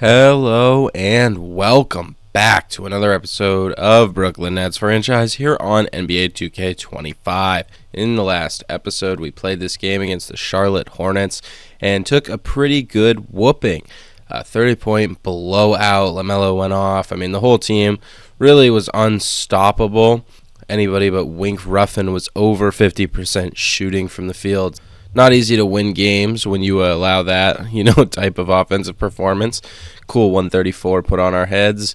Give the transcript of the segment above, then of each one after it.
Hello and welcome back to another episode of Brooklyn Nets Franchise here on NBA 2K25. In the last episode, we played this game against the Charlotte Hornets and took a pretty good whooping. 30-point blowout. LaMelo went off. The whole team really was unstoppable. Anybody but Wink Ruffin was over 50% shooting from the field. Not easy to win games when you allow that, type of offensive performance. Cool 134 put on our heads.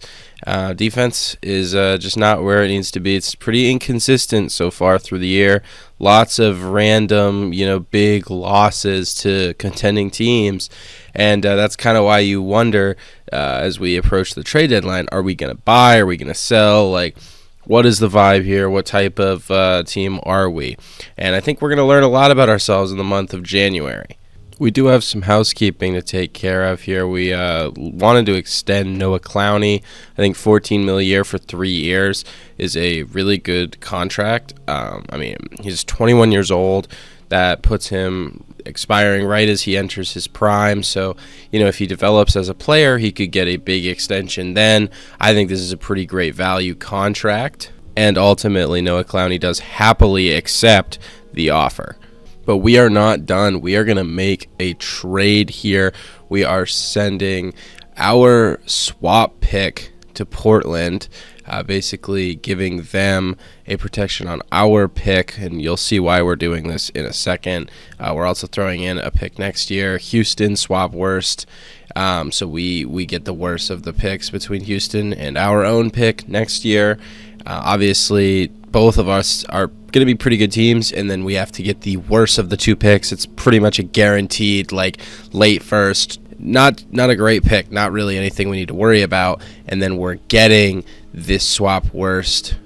Defense is just not where it needs to be. It's pretty inconsistent so far through the year. Lots of random, big losses to contending teams. And that's kind of why you wonder as we approach the trade deadline, are we going to buy? Are we going to sell? What is the vibe here? What type of team are we? And I think we're going to learn a lot about ourselves in the month of January. We do have some housekeeping to take care of here. We wanted to extend Noah Clowney. I think $14 million a year for 3 years is a really good contract. He's 21 years old. That puts him expiring right as he enters his prime. So, if he develops as a player, he could get a big extension then. I think this is a pretty great value contract. And ultimately, Noah Clowney does happily accept the offer. But we are not done. We are going to make a trade here. We are sending our swap pick to Portland, basically giving them a protection on our pick, and you'll see why we're doing this in a second. We're also throwing in a pick next year. Houston swap worst, so we get the worst of the picks between Houston and our own pick next year. Obviously, both of us are going to be pretty good teams, and then we have to get the worst of the two picks. It's pretty much a guaranteed, late first. Not a great pick, not really anything we need to worry about. And then we're getting this swap worst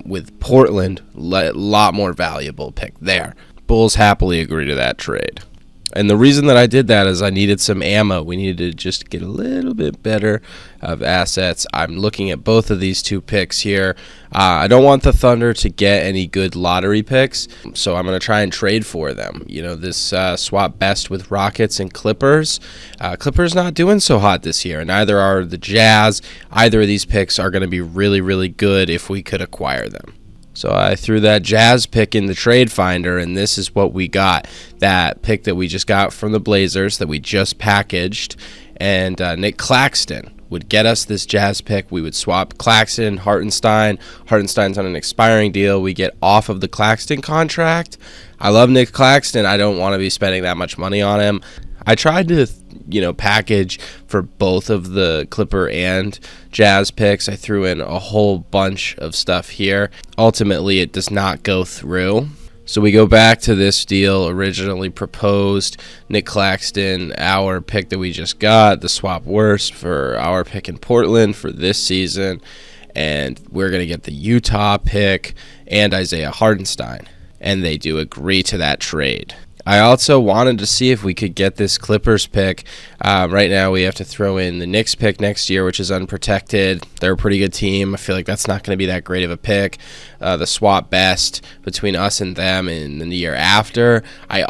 with Portland, lot more valuable pick there. Bulls happily agree to that trade. And the reason that I did that is I needed some ammo. We needed to just get a little bit better of assets. I'm looking at both of these two picks here. I don't want the Thunder to get any good lottery picks, so I'm going to try and trade for them. This swap best with Rockets and Clippers. Clippers not doing so hot this year, and neither are the Jazz. Either of these picks are going to be really, really good if we could acquire them. So I threw that Jazz pick in the trade finder, and this is what we got. That pick that we just got from the Blazers that we just packaged, and Nick Claxton would get us this Jazz pick. We would swap Claxton, Hartenstein. Hartenstein's on an expiring deal. We get off of the Claxton contract. I love Nick Claxton. I don't want to be spending that much money on him. I tried to package for both of the Clipper and Jazz picks. I threw in a whole bunch of stuff here. Ultimately, it does not go through. So we go back to this deal originally proposed. Nick Claxton, our pick that we just got, the swap worst for our pick in Portland for this season. And we're going to get the Utah pick and Isaiah Hartenstein. And they do agree to that trade. I also wanted to see if we could get this Clippers pick. Right now we have to throw in the Knicks pick next year, which is unprotected. They're a pretty good team. I feel like that's not going to be that great of a pick. The swap best between us and them in the year after. I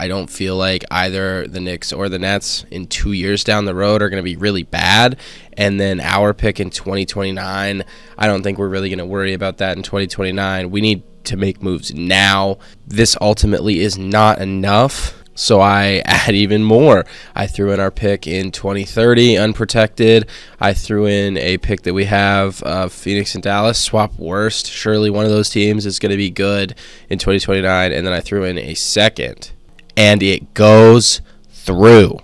don't feel like either the Knicks or the Nets in 2 years down the road are going to be really bad. And then our pick in 2029, I don't think we're really going to worry about that in 2029. We need to make moves now. This ultimately is not enough, so I add even more. I threw in our pick in 2030 unprotected. I threw in a pick that we have of Phoenix and Dallas swap worst. Surely one of those teams is going to be good in 2029, and then I threw in a second, and it goes through.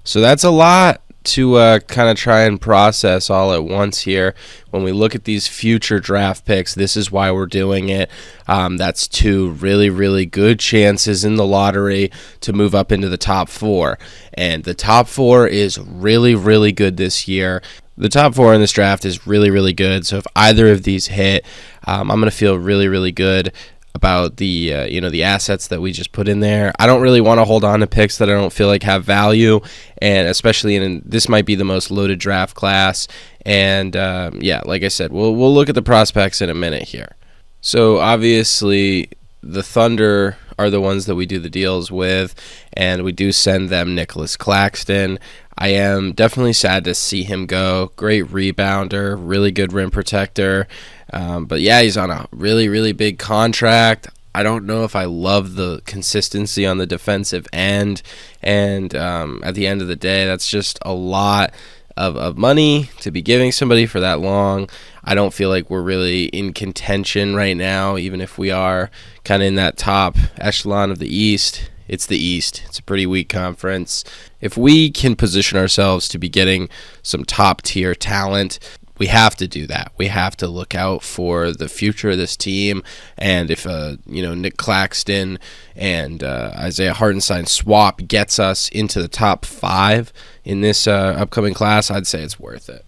So that's a lot to kind of try and process all at once here. When we look at these future draft picks, this is why we're doing it. That's two really, really good chances in the lottery to move up into the top four. And the top four is really, really good this year. The top four in this draft is really, really good. So if either of these hit, I'm going to feel really, really good about the the assets that we just put in there. I don't really want to hold on to picks that I don't feel like have value, and especially this might be the most loaded draft class. And like I said, we'll look at the prospects in a minute here. So obviously the Thunder are the ones that we do the deals with, and we do send them Nicholas Claxton. I am definitely sad to see him go. Great rebounder, really good rim protector. But yeah, he's on a really, really big contract. I don't know if I love the consistency on the defensive end. And at the end of the day, that's just a lot of money to be giving somebody for that long. I don't feel like we're really in contention right now, even if we are kind of in that top echelon of the East. It's the East. It's a pretty weak conference. If we can position ourselves to be getting some top-tier talent, we have to do that. We have to look out for the future of this team. And if Nick Claxton and Isaiah Hartenstein swap gets us into the top 5 in this upcoming class, I'd say it's worth it.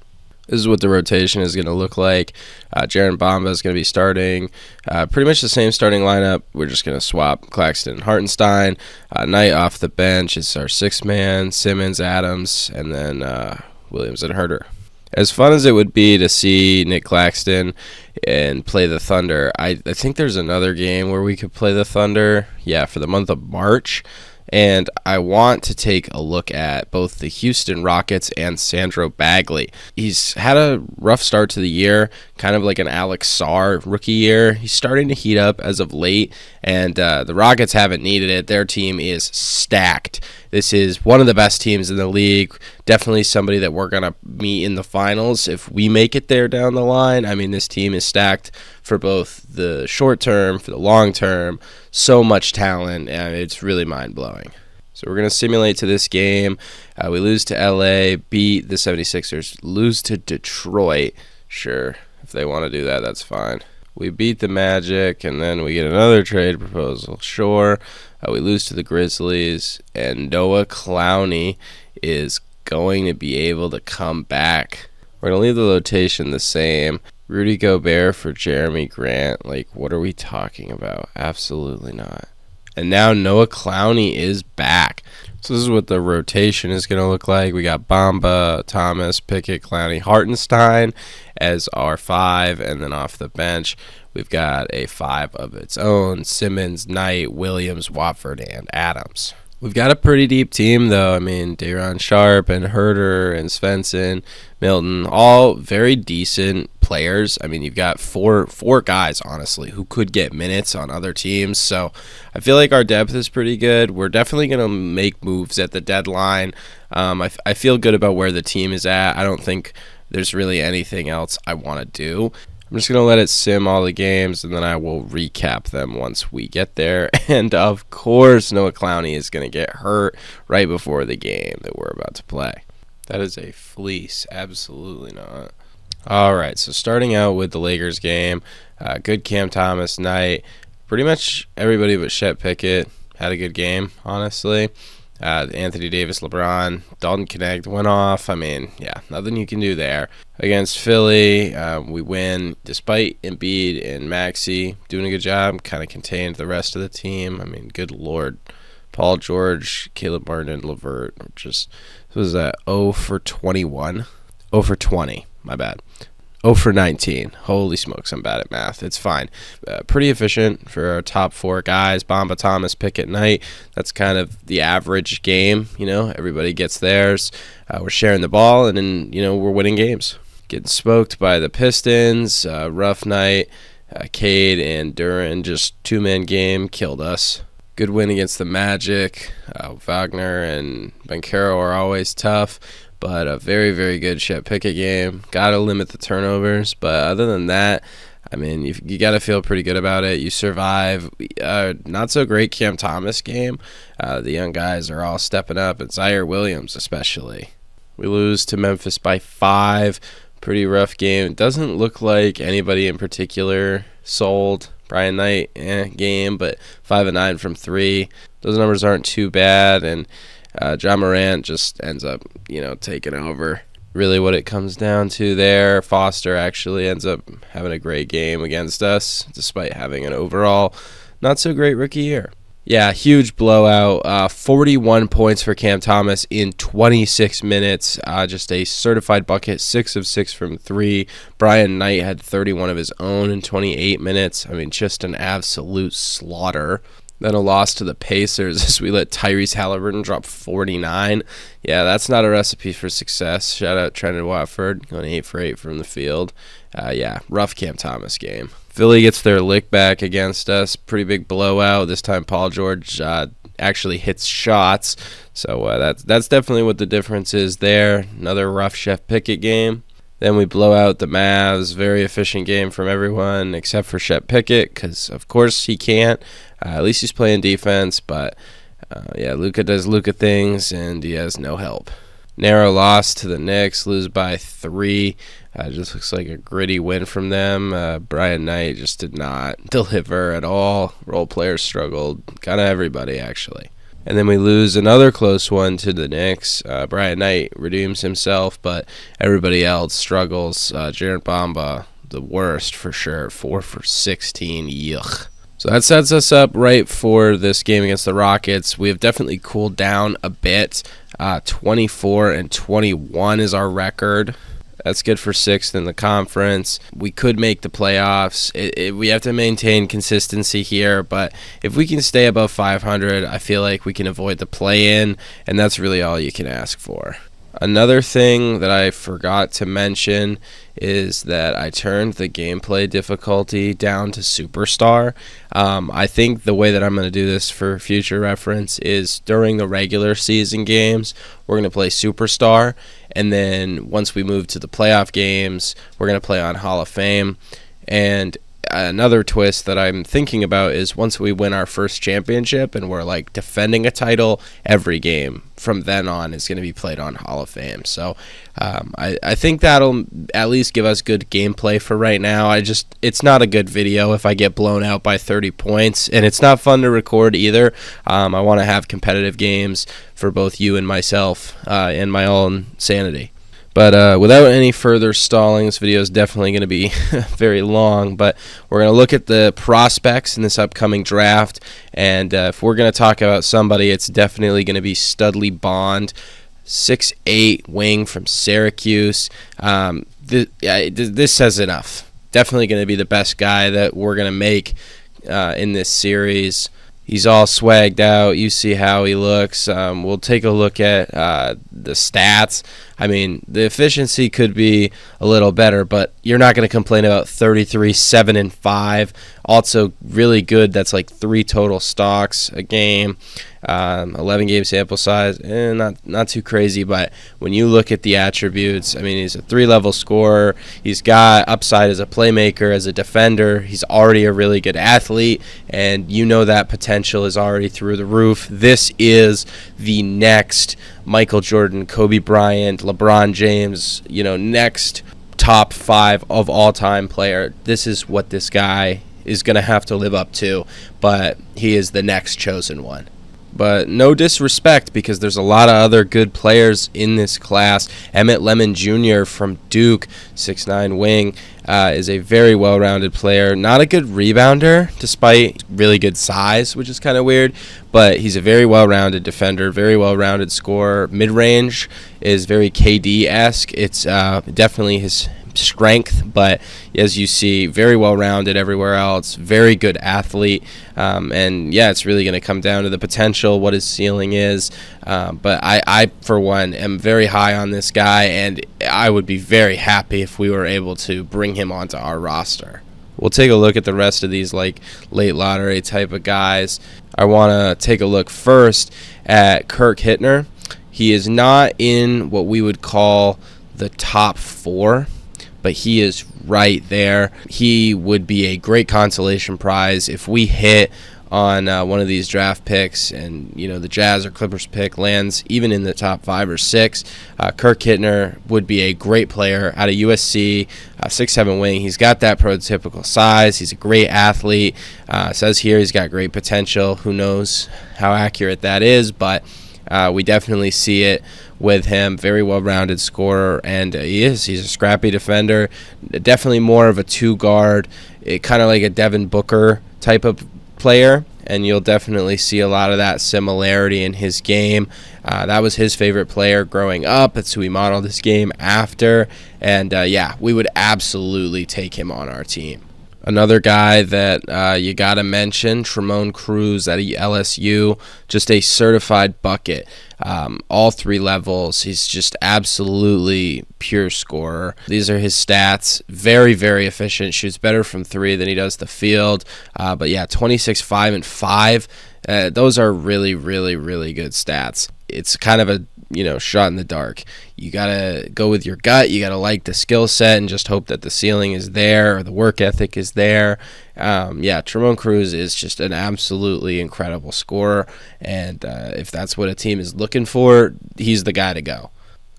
This is what the rotation is going to look like. Jaren Bamba is going to be starting. Pretty much the same starting lineup. We're just going to swap Claxton and Hartenstein. Knight off the bench is our 6th man. Simmons, Adams, and then Williams and Herter. As fun as it would be to see Nick Claxton and play the Thunder, I think there's another game where we could play the Thunder, for the month of March. And I want to take a look at both the Houston Rockets and Sandro Bagley. He's had a rough start to the year, kind of like an Alex Sarr rookie year. He's starting to heat up as of late, and the Rockets haven't needed it. Their team is stacked. This is one of the best teams in the league. Definitely somebody that we're going to meet in the finals if we make it there down the line. I mean, this team is stacked for both the short term, for the long term. So much talent, and it's really mind-blowing. So we're going to simulate to this game. We lose to LA, beat the 76ers, lose to Detroit. Sure, if they want to do that, that's fine. We beat the Magic, and then we get another trade proposal. Sure. We lose to the Grizzlies, and Noah Clowney is going to be able to come back. We're going to leave the rotation the same. Rudy Gobert for Jeremy Grant. Like, what are we talking about? Absolutely not. And now Noah Clowney is back. So this is what the rotation is going to look like. We got Bamba, Thomas, Pickett, Clowney, Hartenstein as our 5, and then off the bench, we've got a 5 of its own. Simmons, Knight, Williams, Watford, and Adams. We've got a pretty deep team, though. I mean, Day'Ron Sharp and Herter and Svensson, Milton, all very decent players. I mean, you've got four guys, honestly, who could get minutes on other teams. So I feel like our depth is pretty good. We're definitely going to make moves at the deadline. I feel good about where the team is at. I don't think there's really anything else I want to do. I'm just going to let it sim all the games, and then I will recap them once we get there. And, of course, Noah Clowney is going to get hurt right before the game that we're about to play. That is a fleece. Absolutely not. All right, so starting out with the Lakers game, good Cam Thomas night. Pretty much everybody but Chet Pickett had a good game, honestly. Anthony Davis, LeBron, Dalton Connect went off. I mean, nothing you can do there. Against Philly, we win despite Embiid and Maxey doing a good job, kind of contained the rest of the team. I mean, good Lord. Paul George, Caleb Martin, and LeVert just, this was 0 for 21. 0 for 20, my bad. 0 for 19. Holy smokes, I'm bad at math. It's fine. Pretty efficient for our top 4 guys. Bamba, Thomas, Pickett, Knight. That's kind of the average game. Everybody gets theirs. We're sharing the ball, and then, we're winning games. Getting smoked by the Pistons. Rough night. Cade and Duran, just 2-man game, killed us. Good win against the Magic. Wagner and Banchero are always tough. But a very, very good Chet Pickett game. Got to limit the turnovers. But other than that, I mean, you got to feel pretty good about it. You survive. Not so great Cam Thomas game. The young guys are all stepping up, and Zaire Williams especially. We lose to Memphis by 5. Pretty rough game. It doesn't look like anybody in particular sold. Brian Knight, game, but 5 of 9 from 3. Those numbers aren't too bad, and John Morant just ends up, taking over. Really what it comes down to there. Foster actually ends up having a great game against us, despite having an overall not so great rookie year. Yeah, huge blowout. 41 points for Cam Thomas in 26 minutes. Just a certified bucket, 6 of 6 from 3. Brian Knight had 31 of his own in 28 minutes. I mean, just an absolute slaughter. Then a loss to the Pacers as we let Tyrese Halliburton drop 49. Yeah, that's not a recipe for success. Shout out Trendon Watford, going 8 for 8 from the field. Yeah, rough Cam Thomas game. Philly gets their lick back against us. Pretty big blowout. This time Paul George actually hits shots. So that's definitely what the difference is there. Another rough Chef Pickett game. Then we blow out the Mavs. Very efficient game from everyone except for Shep Pickett because, of course, he can't. At least he's playing defense. But, yeah, Luka does Luka things, and he has no help. Narrow loss to the Knicks. Lose by 3. Just looks like a gritty win from them. Brian Knight just did not deliver at all. Role players struggled. Kind of everybody, actually. And then we lose another close one to the Knicks. Brian Knight redeems himself, but everybody else struggles. Jared Bamba, the worst for sure. 4 for 16. Yuck. So that sets us up right for this game against the Rockets. We have definitely cooled down a bit. 24-21 is our record. That's good for 6th in the conference. We could make the playoffs. We have to maintain consistency here, but if we can stay above 500, I feel like we can avoid the play-in, and that's really all you can ask for. Another thing that I forgot to mention is that I turned the gameplay difficulty down to Superstar. I think the way that I'm going to do this for future reference is during the regular season games, we're going to play Superstar, and then once we move to the playoff games, we're going to play on Hall of Fame. And another twist that I'm thinking about is once we win our first championship and we're like defending a title, every game from then on is going to be played on Hall of Fame. So I think that'll at least give us good gameplay for right now. It's not a good video if I get blown out by 30 points, and it's not fun to record either. I want to have competitive games for both you and myself and my own sanity. But without any further stalling, this video is definitely going to be very long, but we're going to look at the prospects in this upcoming draft, and if we're going to talk about somebody, it's definitely going to be Studley Bond, 6'8", wing from Syracuse. This says enough. Definitely going to be the best guy that we're going to make in this series. He's all swagged out. You see how he looks. We'll take a look at the stats. I mean, the efficiency could be a little better, but you're not going to complain about 33, 7, and 5. Also, really good. That's like 3 total stocks a game. 11 game sample size. Not too crazy, but when you look at the attributes, I mean, he's a 3-level scorer. He's got upside as a playmaker, as a defender. He's already a really good athlete, and you know that potential is already through the roof. This is the next Michael Jordan, Kobe Bryant, LeBron James, next top 5 of all-time player. This is what this guy is going to have to live up to, but he is the next chosen one. But no disrespect, because there's a lot of other good players in this class. Emmett Lemon Jr. from Duke, 6'9" wing, is a very well-rounded player. Not a good rebounder, despite really good size, which is kind of weird. But he's a very well-rounded defender, very well-rounded scorer. Mid-range is very KD-esque. It's definitely his strength, but as you see, very well-rounded everywhere else, very good athlete, and yeah, it's really going to come down to the potential, what his ceiling is, but I for one am very high on this guy, and I would be very happy if we were able to bring him onto our roster. We'll take a look at the rest of these like late lottery type of guys. I want to take a look first at Kirk Hittner. He is not in what we would call the top 4, but he is right there. He would be a great consolation prize if we hit on one of these draft picks, and the Jazz or Clippers pick lands even in the top 5 or 6. Kirk Hittner would be a great player out of USC, 6'7" wing. He's got that prototypical size. He's a great athlete. Says here he's got great potential. Who knows how accurate that is, but we definitely see it with him. Very well-rounded scorer, and he's a scrappy defender. Definitely more of a 2-guard, kind of like a Devin Booker type of player, and you'll definitely see a lot of that similarity in his game. That was his favorite player growing up. That's who he modeled his game after, and yeah, we would absolutely take him on our team. Another guy that you got to mention, Tremont Cruz at LSU, just a certified bucket. All three levels, he's just absolutely pure scorer. These are his stats. Very, very efficient. Shoots better from three than he does the field. But yeah, 26, 5, and 5. Those are really, really, really good stats. It's kind of a shot in the dark. You gotta go with your gut. You gotta like the skill set and just hope that the ceiling is there or the work ethic is there. Tremont Cruz is just an absolutely incredible scorer, and if that's what a team is looking for, he's the guy to go.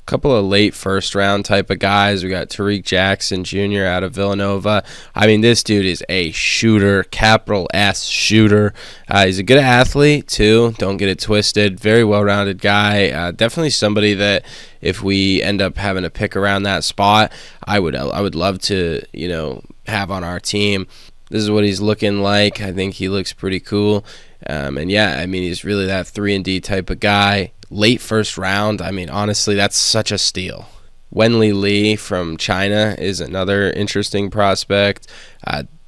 Couple of late first round type of guys. We got Tariq Jackson Jr. out of Villanova. I mean, this dude is a shooter, capital S shooter. He's a good athlete too. Don't get it twisted. Very well-rounded guy. Definitely somebody that if we end up having to pick around that spot, I would love to have on our team. This is what he's looking like. I think he looks pretty cool. He's really that 3-and-D type of guy. Late first round, I mean, honestly, that's such a steal. Wenli Li from China is another interesting prospect.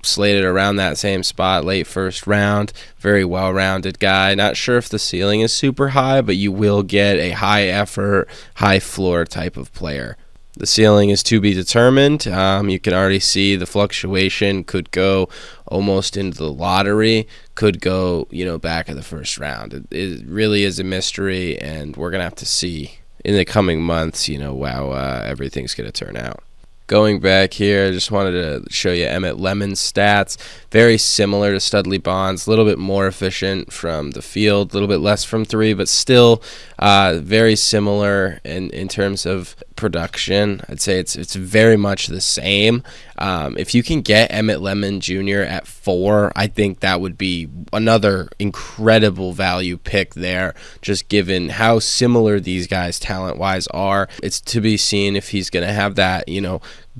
Slated around that same spot, late first round. Very well-rounded guy. Not sure if the ceiling is super high, but you will get a high-effort, high-floor type of player. The ceiling is to be determined. You can already see the fluctuation could go almost into the lottery, could go, back of the first round. It really is a mystery, and we're going to have to see in the coming months, how everything's going to turn out. Going back here, I just wanted to show you Emmett Lemon's stats. Very similar to Studley Bonds, a little bit more efficient from the field, a little bit less from three, but still very similar in terms of production. I'd say it's very much the same. If you can get Emmett Lemon Jr. at 4, I think that would be another incredible value pick there, just given how similar these guys talent-wise are. It's to be seen if he's going to have that,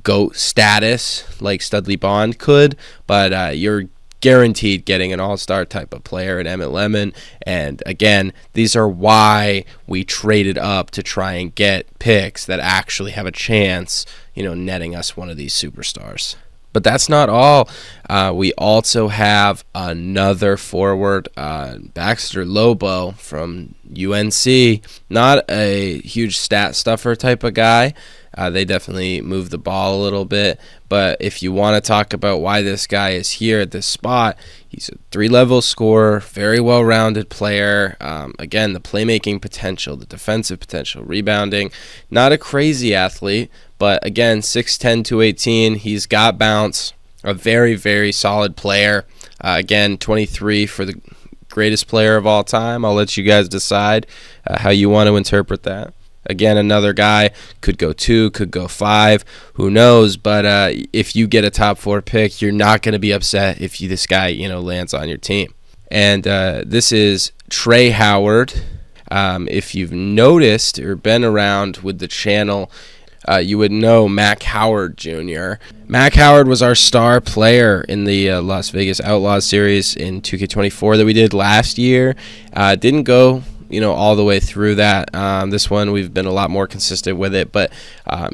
GOAT status like Studley Bond could, but you're guaranteed getting an all-star type of player at Emmett Lemon. And again, these are why we traded up to try and get picks that actually have a chance, netting us one of these superstars. But that's not all. We also have another forward, Baxter Lobo from UNC. Not a huge stat stuffer type of guy. They definitely move the ball a little bit. But if you want to talk about why this guy is here at this spot, he's a 3-level scorer, very well-rounded player. Again, the playmaking potential, the defensive potential, rebounding. Not a crazy athlete, but again, 6'10", 218. He's got bounce. A very, very solid player. Again, 23 for the greatest player of all time. I'll let you guys decide how you want to interpret that. Again, another guy could go 2, could go 5, who knows? But if you get a top 4 pick, you're not going to be upset if this guy, lands on your team. And this is Trey Howard. If you've noticed or been around with the channel, you would know Mac Howard Jr. Mac Howard was our star player in the Las Vegas Outlaws series in 2K24 that we did last year. Didn't go all the way through that. This one we've been a lot more consistent with it, but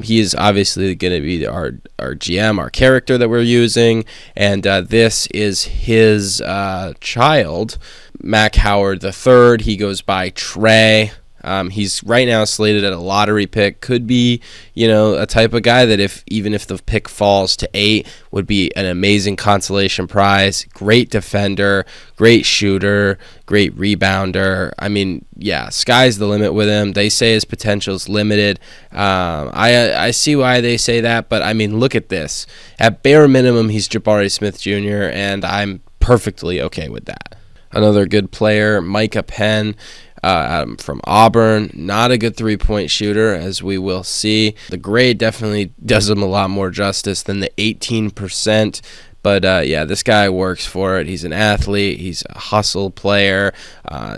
he is obviously going to be our GM, our character that we're using, and this is his child, Mac Howard III. He goes by Trey. He's right now slated at a lottery pick. Could be, a type of guy that even if the pick falls to 8, would be an amazing consolation prize. Great defender, great shooter, great rebounder. I mean, yeah, sky's the limit with him. They say his potential's limited. I see why they say that, but I mean, look at this. At bare minimum, he's Jabari Smith Jr., and I'm perfectly okay with that. Another good player, Micah Penn. From Auburn, not a good three-point shooter, as we will see. The grade definitely does him a lot more justice than the 18%. But, this guy works for it. He's an athlete. He's a hustle player,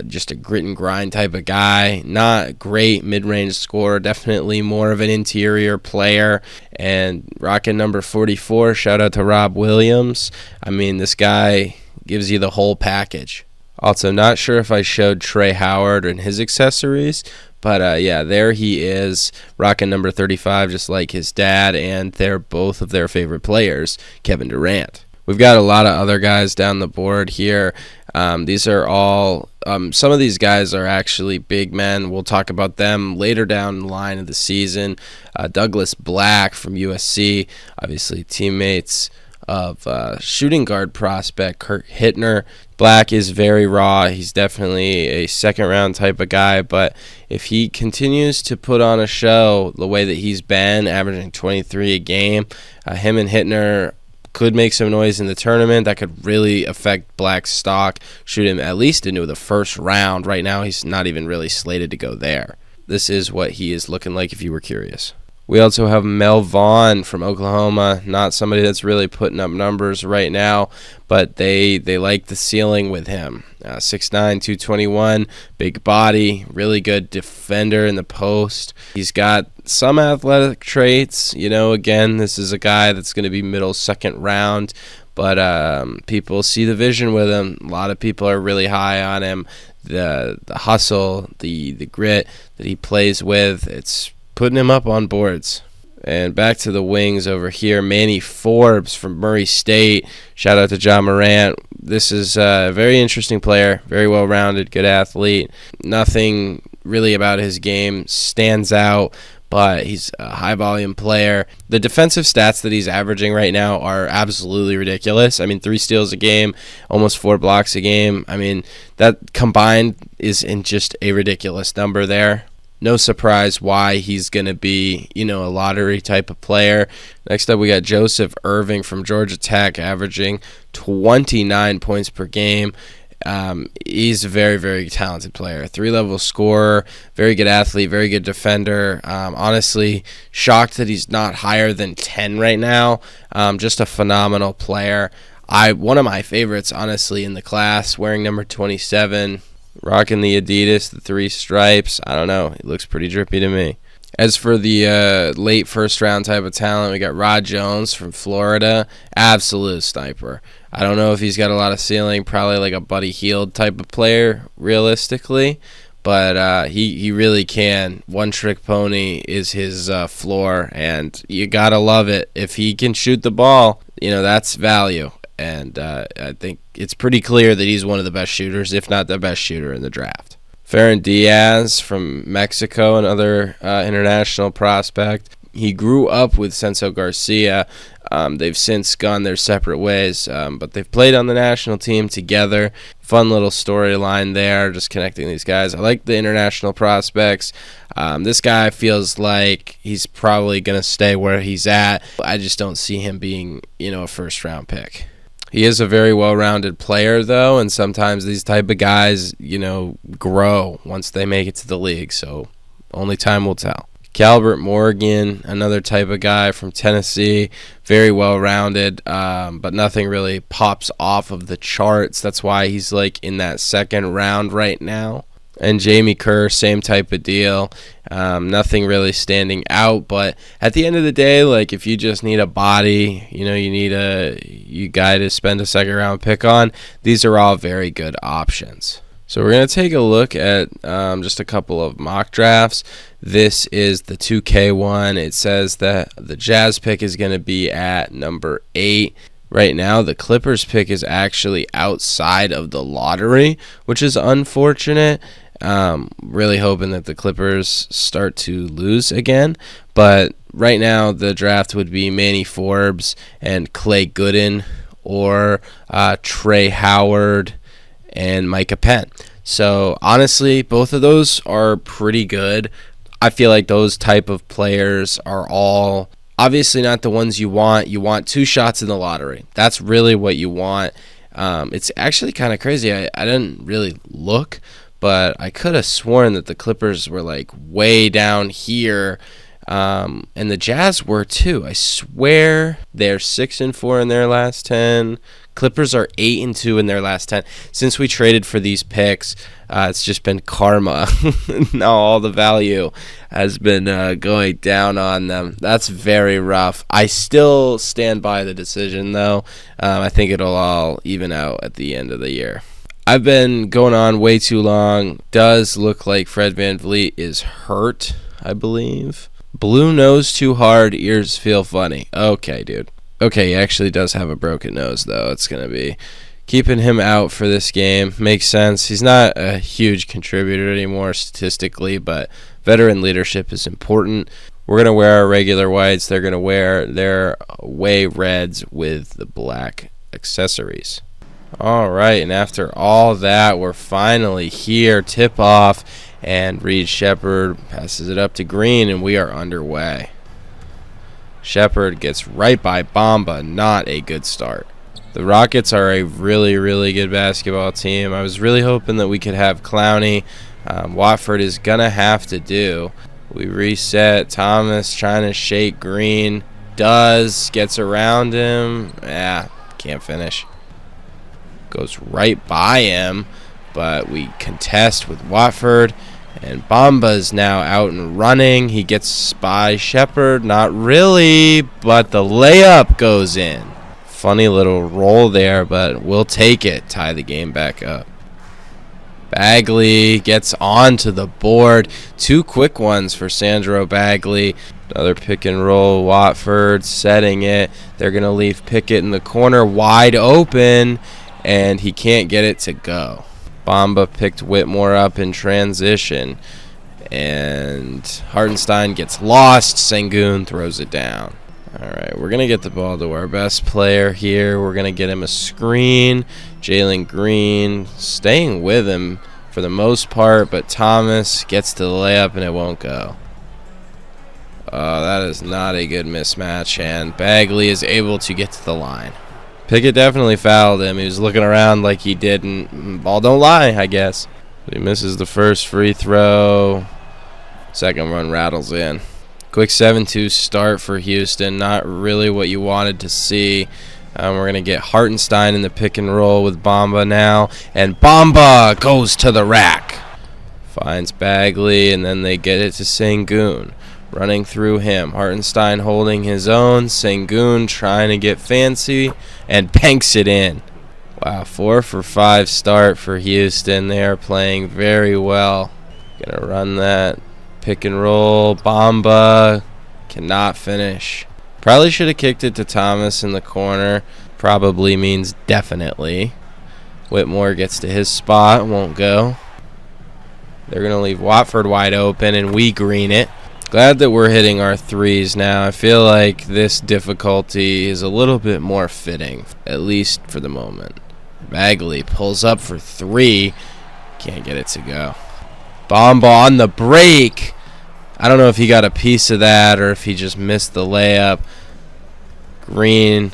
just a grit and grind type of guy. Not great mid-range scorer, definitely more of an interior player. And rocking number 44, shout out to Rob Williams. I mean, this guy gives you the whole package. Also, not sure if I showed Trey Howard and his accessories, but there he is, rocking number 35, just like his dad, and they're both of their favorite players, Kevin Durant. We've got a lot of other guys down the board here. These are all some of these guys are actually big men. We'll talk about them later down the line of the season. Douglas Black from USC, obviously teammates of shooting guard prospect Kurt Hittner. Black is very raw. He's definitely a second-round type of guy, but if he continues to put on a show the way that he's been, averaging 23 a game, him and Hittner could make some noise in the tournament. That could really affect Black's stock, shoot him at least into the first round. Right now, he's not even really slated to go there. This is what he is looking like if you were curious. We also have Mel Vaughn from Oklahoma, not somebody that's really putting up numbers right now, but they like the ceiling with him. 6'9", 221, big body, really good defender in the post. He's got some athletic traits. Again, this is a guy that's going to be middle second round, but people see the vision with him. A lot of people are really high on him. The hustle, the grit that he plays with, it's putting him up on boards. And back to the wings over here, Manny Forbes from Murray State. Shout out to John Morant. This is a very interesting player, very well-rounded, good athlete. Nothing really about his game stands out, but he's a high-volume player. The defensive stats that he's averaging right now are absolutely ridiculous. 3 steals a game, almost 4 blocks a game. That combined is in just a ridiculous number there. No surprise why he's going to be, a lottery type of player. Next up, we got Joseph Irving from Georgia Tech, averaging 29 points per game. He's a very, very talented player. 3-level scorer, very good athlete, very good defender. Honestly, shocked that he's not higher than 10 right now. Just a phenomenal player. One of my favorites, honestly, in the class, wearing number 27. Rocking the Adidas, the 3 stripes. I don't know. It looks pretty drippy to me. As for the late first-round type of talent, we got Rod Jones from Florida. Absolute sniper. I don't know if he's got a lot of ceiling. Probably like a Buddy Hield type of player, realistically. But he really can. One-trick pony is his floor, and you got to love it. If he can shoot the ball, that's value. And I think it's pretty clear that he's one of the best shooters, if not the best shooter in the draft. Ferran Diaz from Mexico, another international prospect. He grew up with Celso Garcia. They've since gone their separate ways, but they've played on the national team together. Fun little storyline there, just connecting these guys. I like the international prospects. This guy feels like he's probably going to stay where he's at. I just don't see him being, a first-round pick. He is a very well-rounded player, though, and sometimes these type of guys, grow once they make it to the league, so only time will tell. Calbert Morgan, another type of guy from Tennessee, very well-rounded, but nothing really pops off of the charts. That's why he's in that second round right now. And Jamie Kerr, same type of deal. Nothing really standing out, but at the end of the day, if you just need a body, you need a guy to spend a second round pick on, these are all very good options. So we're going to take a look at just a couple of mock drafts. This is the 2K one. It says that the Jazz pick is going to be at number 8. Right now, the Clippers pick is actually outside of the lottery, which is unfortunate. Really hoping that the Clippers start to lose again. But right now, the draft would be Manny Forbes and Clay Gooden, or Trey Howard and Micah Penn. So honestly, both of those are pretty good. I feel like those type of players are all obviously not the ones you want. You want 2 shots in the lottery. That's really what you want. It's actually kind of crazy. I didn't really look, but I could have sworn that the Clippers were way down here, and the Jazz were too. I swear they're 6-4 in their last 10. Clippers are 8-2 in their last 10. Since we traded for these picks, it's just been karma. Now all the value has been going down on them. That's very rough. I still stand by the decision, though. I think it'll all even out at the end of the year. I've been going on way too long. Does look like Fred VanVleet is hurt, I believe. Blue nose too hard, ears feel funny. Okay, dude. Okay, he actually does have a broken nose, though. It's going to be keeping him out for this game. Makes sense. He's not a huge contributor anymore statistically, but veteran leadership is important. We're going to wear our regular whites. They're going to wear their away reds with the black accessories. All right, and after all that, we're finally here. Tip off, and Reed Shepard passes it up to Green, and we are underway. Shepard gets right by Bamba. Not a good start. The Rockets are a really, really good basketball team. I was really hoping that we could have Clowney. Watford is going to have to do. We reset. Thomas trying to shake Green. Does. Gets around him. Can't finish. Goes right by him, but we contest with Watford. And Bamba's now out and running. He gets by Shepard. Not really, but the layup goes in. Funny little roll there, but we'll take it. Tie the game back up. Bagley gets onto the board. 2 quick ones for Sandro Bagley. Another pick and roll. Watford setting it. They're going to leave Pickett in the corner wide open, and he can't get it to go. Bamba picked Whitmore up in transition, and Hartenstein gets lost. Sengun throws it down. All right, we're going to get the ball to our best player here. We're going to get him a screen. Jalen Green staying with him for the most part, but Thomas gets to the layup, and it won't go. That is not a good mismatch, and Bagley is able to get to the line. Pickett definitely fouled him. He was looking around like he didn't. Ball don't lie, I guess. He misses the first free throw. Second one rattles in. Quick 7-2 start for Houston. Not really what you wanted to see. We're going to get Hartenstein in the pick and roll with Bamba now. And Bamba goes to the rack. Finds Bagley, and then they get it to Sengun. Running through him. Hartenstein holding his own. Sengun trying to get fancy and banks it in. Wow, 4 for 5 start for Houston. They are playing very well. Gonna run that pick and roll. Bamba cannot finish. Probably should have kicked it to Thomas in the corner. Probably means definitely. Whitmore gets to his spot. Won't go. They're gonna leave Watford wide open, and we green it. Glad that we're hitting our threes now. I feel like this difficulty is a little bit more fitting, at least for the moment. Bagley pulls up for 3. Can't get it to go. Bamba on the break. I don't know if he got a piece of that or if he just missed the layup. Green.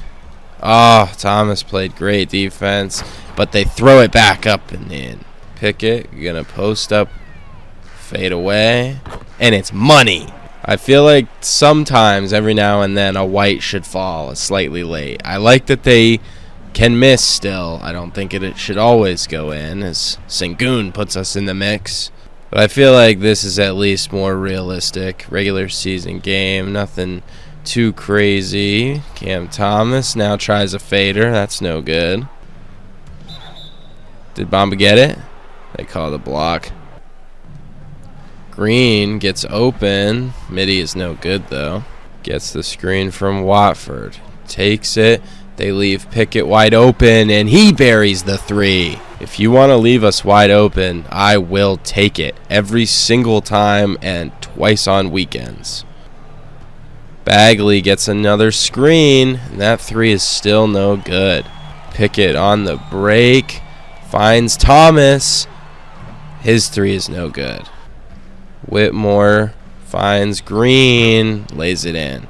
Oh, Thomas played great defense, but they throw it back up and in. Pickett going to post up, fade away, and it's money. I feel like sometimes, every now and then, a white should fall slightly late. I like that they can miss still. I don't think it should always go in, as Sengun puts us in the mix. But I feel like this is at least more realistic. Regular season game, nothing too crazy. Cam Thomas now tries a fader. That's no good. Did Bamba get it? They call the block. Green gets open. Midi is no good, though. Gets the screen from Watford. Takes it. They leave Pickett wide open, and he buries the 3. If you want to leave us wide open, I will take it every single time and twice on weekends. Bagley gets another screen, and that 3 is still no good. Pickett on the break. Finds Thomas. His 3 is no good. Whitmore finds Green. Lays it in.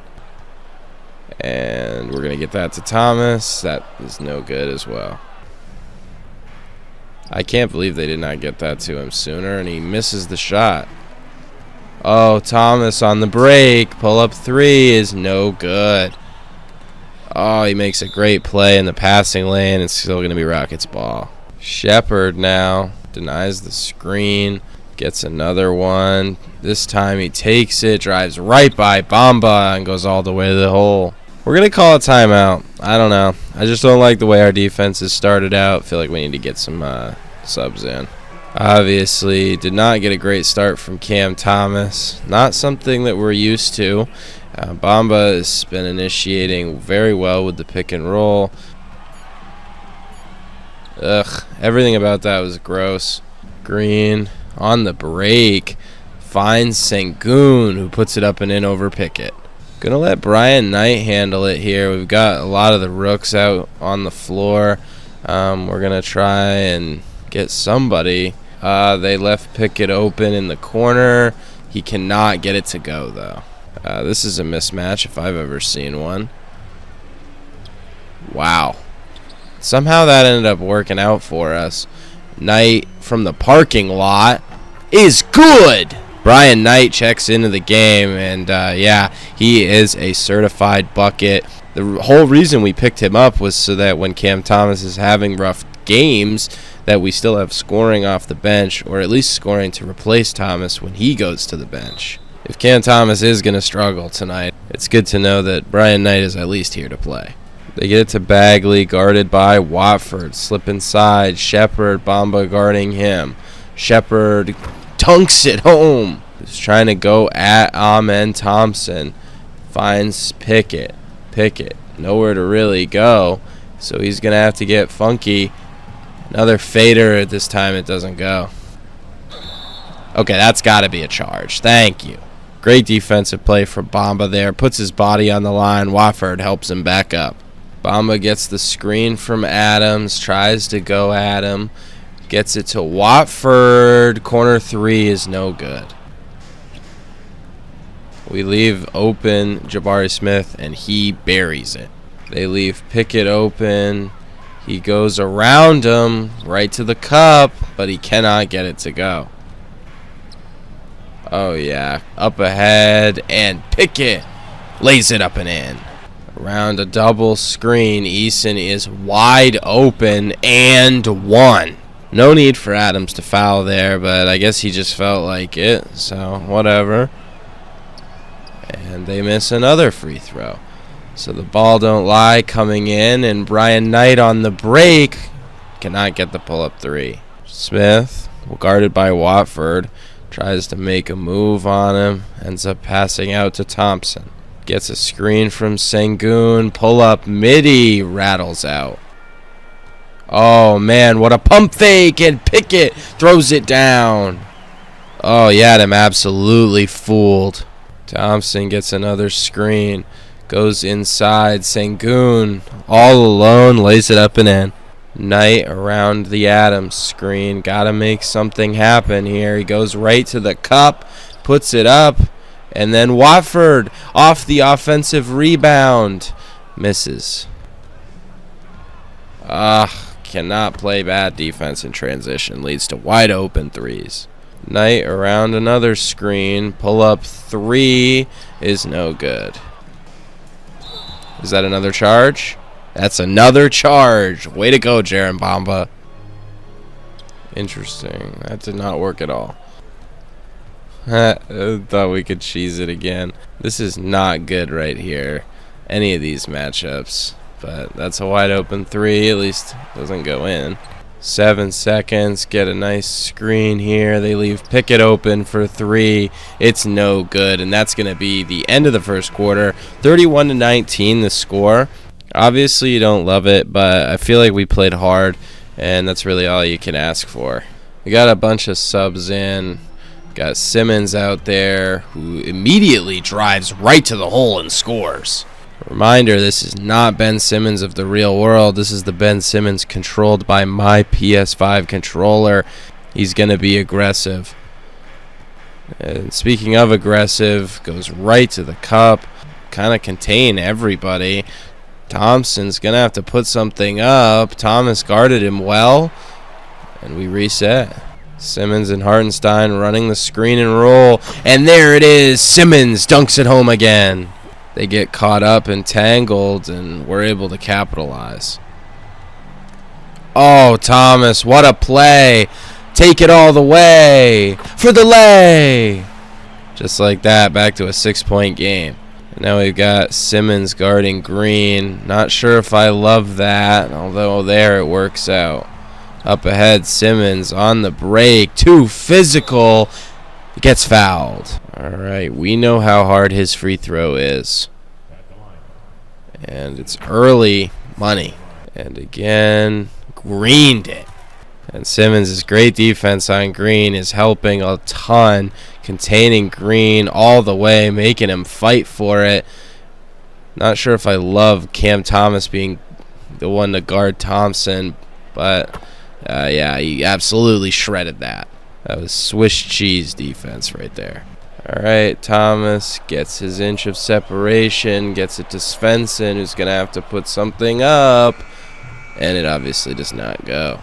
And we're going to get that to Thomas. That is no good as well. I can't believe they did not get that to him sooner, and he misses the shot. Oh, Thomas on the break. Pull-up 3 is no good. Oh, he makes a great play in the passing lane. It's still going to be Rockets ball. Shepard now denies the screen. Gets another one. This time he takes it, drives right by Bamba, and goes all the way to the hole. We're going to call a timeout. I don't know. I just don't like the way our defense has started out. I feel like we need to get some subs in. Obviously, did not get a great start from Cam Thomas. Not something that we're used to. Bamba has been initiating very well with the pick and roll. Ugh, everything about that was gross. Green on the break finds Sengun, who puts it up and in over Pickett. Gonna let Brian Knight handle it here. We've got a lot of the rooks out on the floor. We're gonna try and get somebody. They left Pickett open in the corner. He cannot get it to go, though. This is a mismatch if I've ever seen one. Wow. Somehow that ended up working out for us. Knight from the parking lot is good. Brian Knight checks into the game, and yeah, he is a certified bucket. The whole reason we picked him up was so that when Cam Thomas is having rough games, that we still have scoring off the bench, or at least scoring to replace Thomas when he goes to the bench. If Cam Thomas is going to struggle tonight, it's good to know that Brian Knight is at least here to play. They get it to Bagley, guarded by Watford. Slip inside. Shepard, Bamba guarding him. Shepard dunks it home. He's trying to go at Amen Thompson. Finds Pickett. Pickett, nowhere to really go, so he's going to have to get funky. Another fader. This time it doesn't go. Okay, that's got to be a charge. Thank you. Great defensive play from Bamba there. Puts his body on the line. Watford helps him back up. Bamba gets the screen from Adams. Tries to go at him. Gets it to Watford. Corner three is no good. We leave open Jabari Smith, and he buries it. They leave Pickett open. He goes around him right to the cup, but he cannot get it to go. Oh, yeah. Up ahead, and Pickett lays it up and in. Around a double screen, Eason is wide open and one. No need for Adams to foul there, but I guess he just felt like it, so whatever. And they miss another free throw. So the ball don't lie coming in, and Brian Knight on the break cannot get the pull-up three. Smith, guarded by Watford, tries to make a move on him, ends up passing out to Thompson. Gets a screen from Sengun, pull-up midi, rattles out. Oh, man, what a pump fake, and Pickett throws it down. Oh, he had him absolutely fooled. Thompson gets another screen, goes inside. Sengun, all alone, lays it up and in. Knight around the Adams screen. Got to make something happen here. He goes right to the cup, puts it up, and then Watford off the offensive rebound. Misses. Cannot play bad defense in transition. Leads to wide open threes. Knight around another screen. Pull up three is no good. Is that another charge? That's another charge. Way to go, Jaren Bamba. Interesting. That did not work at all. I thought we could cheese it again. This is not good right here. Any of these matchups. But that's a wide open three. At least doesn't go in. 7 seconds. Get a nice screen here. They leave Pickett open for three. It's no good. And that's going to be the end of the first quarter. 31-19 the score. Obviously you don't love it, but I feel like we played hard. And that's really all you can ask for. We got a bunch of subs in. Got Simmons out there, who immediately drives right to the hole and scores. Reminder, this is not Ben Simmons of the real world. This is the Ben Simmons controlled by my PS5 controller. He's going to be aggressive. And speaking of aggressive, goes right to the cup. Kind of contain everybody. Thompson's going to have to put something up. Thomas guarded him well. And we reset. Simmons and Hartenstein running the screen and roll. And there it is. Simmons dunks it home again. They get caught up and tangled, and we're able to capitalize. Oh, Thomas, what a play. Take it all the way for the lay. Just like that, back to a 6-point game. And now we've got Simmons guarding Green. Not sure if I love that, although there it works out. Up ahead, Simmons on the break. Too physical. He gets fouled. All right, we know how hard his free throw is. And it's early money. And again, Greened it. And Simmons' great defense on Green is helping a ton, containing Green all the way, making him fight for it. Not sure if I love Cam Thomas being the one to guard Thompson, but yeah, he absolutely shredded that. That was Swiss cheese defense right there. All right, Thomas gets his inch of separation, gets it to Svensson, who's going to have to put something up, and it obviously does not go.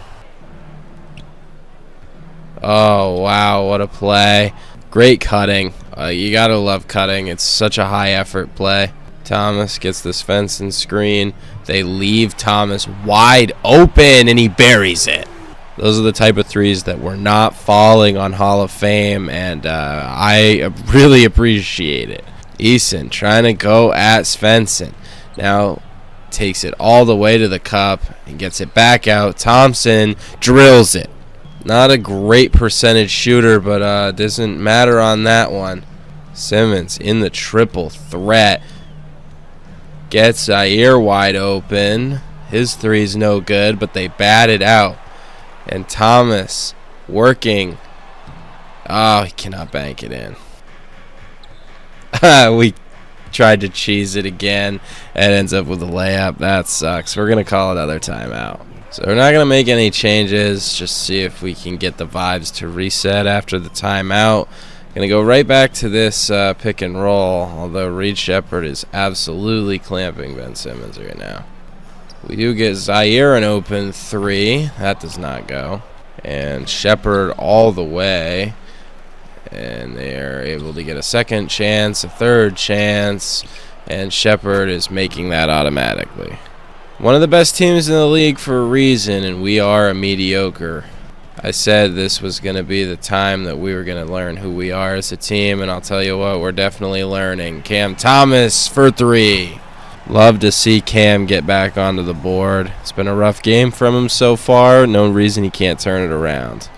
Oh, wow, what a play. Great cutting. You got to love cutting. It's such a high-effort play. Thomas gets the Svensson screen. They leave Thomas wide open, and he buries it. Those are the type of threes that were not falling on Hall of Fame, and I really appreciate it. Eason trying to go at Svensson. Now takes it all the way to the cup and gets it back out. Thompson drills it. Not a great percentage shooter, but doesn't matter on that one. Simmons in the triple threat. Gets Zaire wide open. His three's no good, but they bat it out. And Thomas working. Oh, he cannot bank it in. We tried to cheese it again. It ends up with a layup. That sucks. We're going to call another timeout. So we're not going to make any changes. Just see if we can get the vibes to reset after the timeout. Going to go right back to this pick and roll, although Reed Shepherd is absolutely clamping Ben Simmons right now. We do get Zaire an open three. That does not go. And Shepherd all the way. And they're able to get a second chance, a third chance, and Shepherd is making that automatically. One of the best teams in the league for a reason, and we are a mediocre. I said this was going to be the time that we were going to learn who we are as a team, and I'll tell you what, we're definitely learning. Cam Thomas for three. Love to see Cam get back onto the board. It's been a rough game from him so far. No reason he can't turn it around.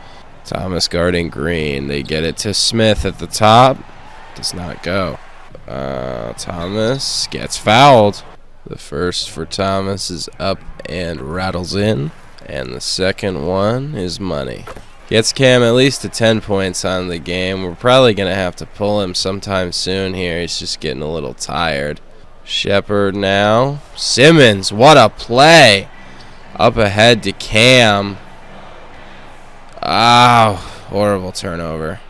Thomas guarding Green. They get it to Smith at the top. Does not go. Thomas gets fouled. The first for Thomas is up and rattles in. And the second one is money. Gets Cam at least to 10 points on the game. We're probably going to have to pull him sometime soon here. He's just getting a little tired. Shepherd now. Simmons, what a play. Up ahead to Cam. Horrible turnover.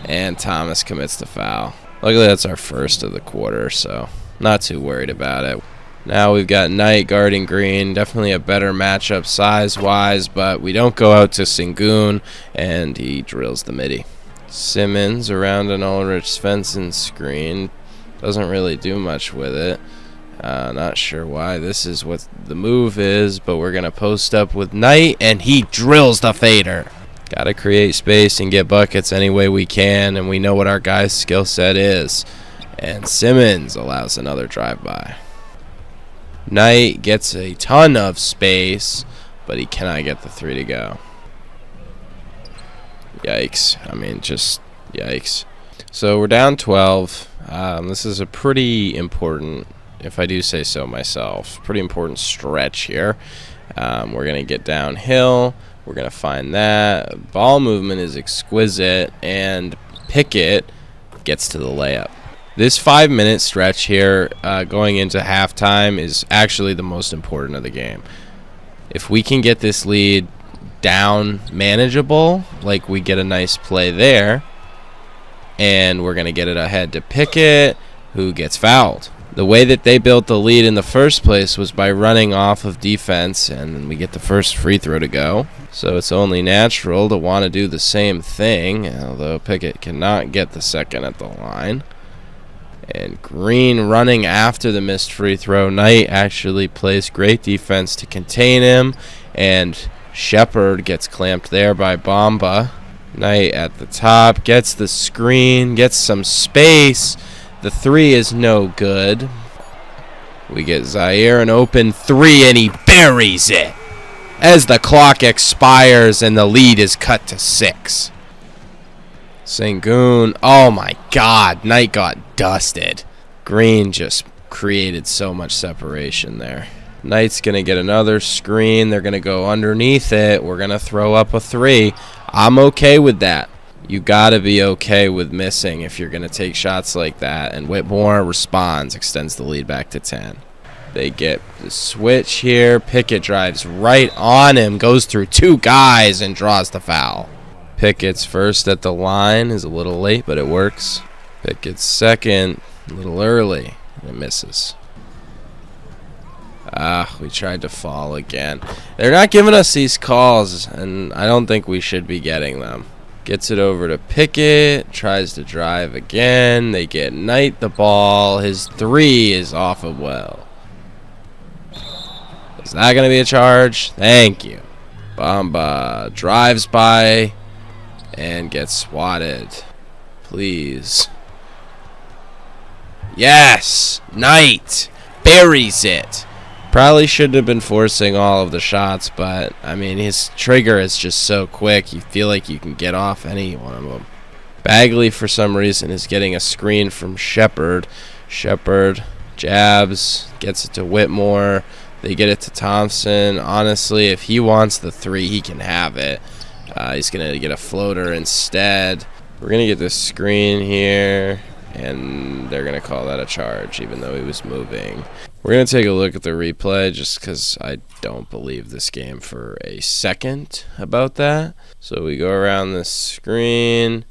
And Thomas commits the foul. Luckily, that's our first of the quarter, so not too worried about it. Now we've got Knight guarding Green. Definitely a better matchup size-wise, but we don't go out to Sengun, and he drills the midi. Simmons around an Ulrich Svensson screen. Doesn't really do much with it. Not sure why. This is what the move is, but we're going to post up with Knight, and he drills the fader. Got to create space and get buckets any way we can, and we know what our guy's skill set is. And Simmons allows another drive-by. Knight gets a ton of space, but he cannot get the three to go. Yikes. I mean, just yikes. So we're down 12. This is a pretty important, if I do say so myself, pretty important stretch here. We're going to get downhill. We're going to find that. Ball movement is exquisite, and Pickett gets to the layup. This 5-minute stretch here going into halftime is actually the most important of the game. If we can get this lead down manageable, like we get a nice play there, and we're going to get it ahead to Pickett, who gets fouled. The way that they built the lead in the first place was by running off of defense, and we get the first free throw to go. So it's only natural to want to do the same thing, although Pickett cannot get the second at the line. And Green running after the missed free throw. Knight actually plays great defense to contain him, and Shepherd gets clamped there by Bamba. Knight at the top, gets the screen, gets some space. The three is no good. We get Zaire an open three, and he buries it as the clock expires and the lead is cut to 6. Sengun. Oh my god. Knight got dusted. Green just created so much separation there. Knight's going to get another screen. They're going to go underneath it. We're going to throw up a 3. I'm okay with that. You got to be okay with missing if you're going to take shots like that. And Whitmore responds, extends the lead back to 10. They get the switch here. Pickett drives right on him, goes through 2 guys, and draws the foul. Pickett's first at the line is a little late, but it works. Pickett's second, a little early, and it misses. We tried to fall again. They're not giving us these calls, and I don't think we should be getting them. Gets it over to Pickett, tries to drive again. They get Knight the ball. His 3 is off of well. Is that going to be a charge? Thank you. Bamba drives by and gets swatted. Please. Yes! Knight buries it. Probably shouldn't have been forcing all of the shots, but, I mean, his trigger is just so quick, you feel like you can get off any one of them. Bagley, for some reason, is getting a screen from Shepard. Shepard jabs, gets it to Whitmore. They get it to Thompson. Honestly, if he wants the 3, he can have it. He's going to get a floater instead. We're going to get this screen here, and they're going to call that a charge, even though he was moving. We're going to take a look at the replay just because I don't believe this game for a second about that. So we go around the screen.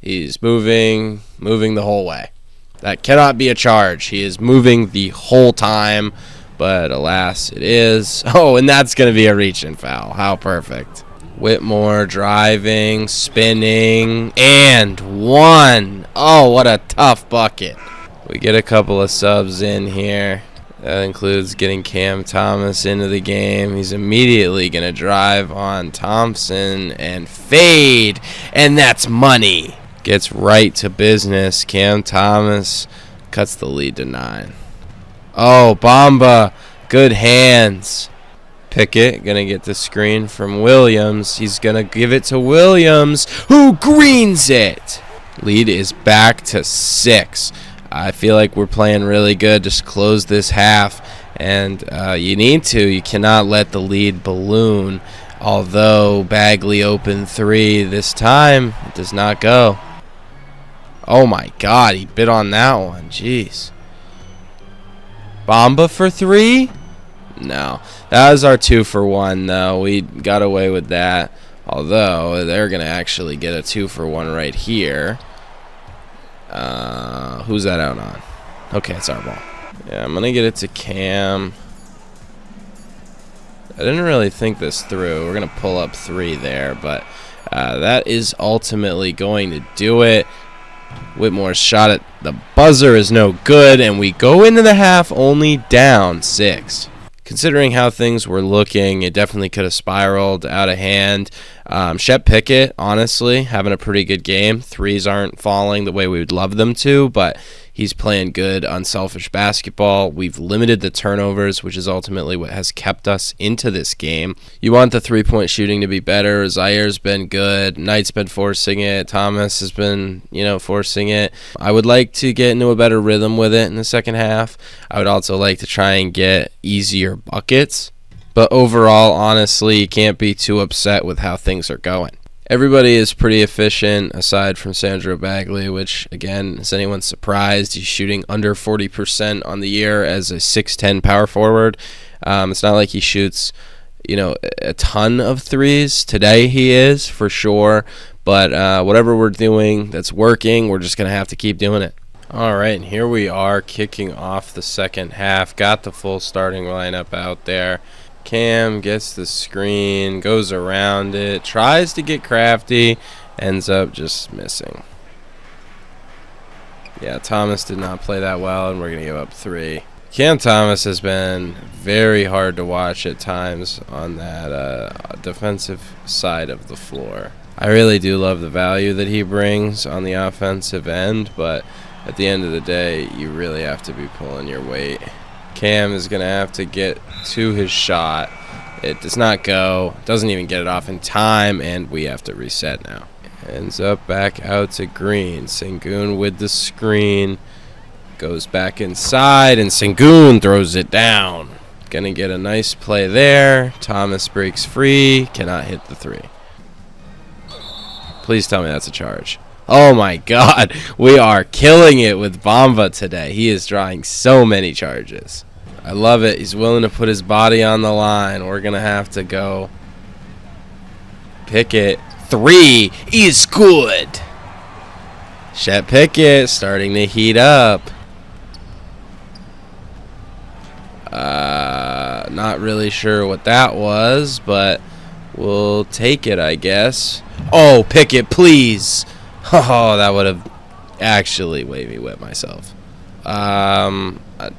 He's moving the whole way. That cannot be a charge. He is moving the whole time, but alas, it is. Oh, and that's going to be a reach-in foul. How perfect. Whitmore driving, spinning, and 1. Oh, what a tough bucket. We get a couple of subs in here. That includes getting Cam Thomas into the game. He's immediately going to drive on Thompson and fade, and that's money. Gets right to business. Cam Thomas cuts the lead to 9. Oh, Bamba, good hands. Pickett going to get the screen from Williams. He's going to give it to Williams, who greens it. Lead is back to 6. I feel like we're playing really good. Just close this half, and you need to. You cannot let the lead balloon. Although Bagley opened 3 this time, it does not go. Oh my God, he bit on that one. Jeez. Bamba for 3? No. That was our 2-for-1, though. We got away with that. Although, they're going to actually get a 2-for-1 right here. Who's that out on? Okay, it's our ball. Yeah, I'm going to get it to Cam. I didn't really think this through. We're going to pull up 3 there, but that is ultimately going to do it. Whitmore's shot at the buzzer is no good, and we go into the half only down 6. Considering how things were looking, it definitely could have spiraled out of hand. Shep Pickett, honestly, having a pretty good game. 3s aren't falling the way we would love them to, but he's playing good, unselfish basketball. We've limited the turnovers, which is ultimately what has kept us into this game. You want the 3-point shooting to be better. Zaire's been good. Knight's been forcing it. Thomas has been, forcing it. I would like to get into a better rhythm with it in the second half. I would also like to try and get easier buckets. But overall, honestly, you can't be too upset with how things are going. Everybody is pretty efficient aside from Sandro Bagley, which, again, is anyone surprised? He's shooting under 40% on the year as a 6'10 power forward. It's not like he shoots, a ton of 3s. Today he is, for sure. But whatever we're doing that's working, we're just going to have to keep doing it. All right, and here we are kicking off the second half. Got the full starting lineup out there. Cam gets the screen, goes around it, tries to get crafty, ends up just missing. Yeah, Thomas did not play that well, and we're going to give up 3. Cam Thomas has been very hard to watch at times on that defensive side of the floor. I really do love the value that he brings on the offensive end, but at the end of the day, you really have to be pulling your weight. Cam is going to have to get to his shot. It does not go. Doesn't even get it off in time, and we have to reset now. Ends up back out to Green. Sengun with the screen. Goes back inside, and Sengun throws it down. Gonna get a nice play there. Thomas breaks free. Cannot hit the 3. Please tell me that's a charge. Oh my god. We are killing it with Bamba today. He is drawing so many charges. I love it. He's willing to put his body on the line. We're gonna have to go. Pickett. 3 is good. Chet Pickett starting to heat up. Not really sure what that was, but we'll take it, I guess. Oh, Pickett, please. Oh, that would have actually made me wet myself.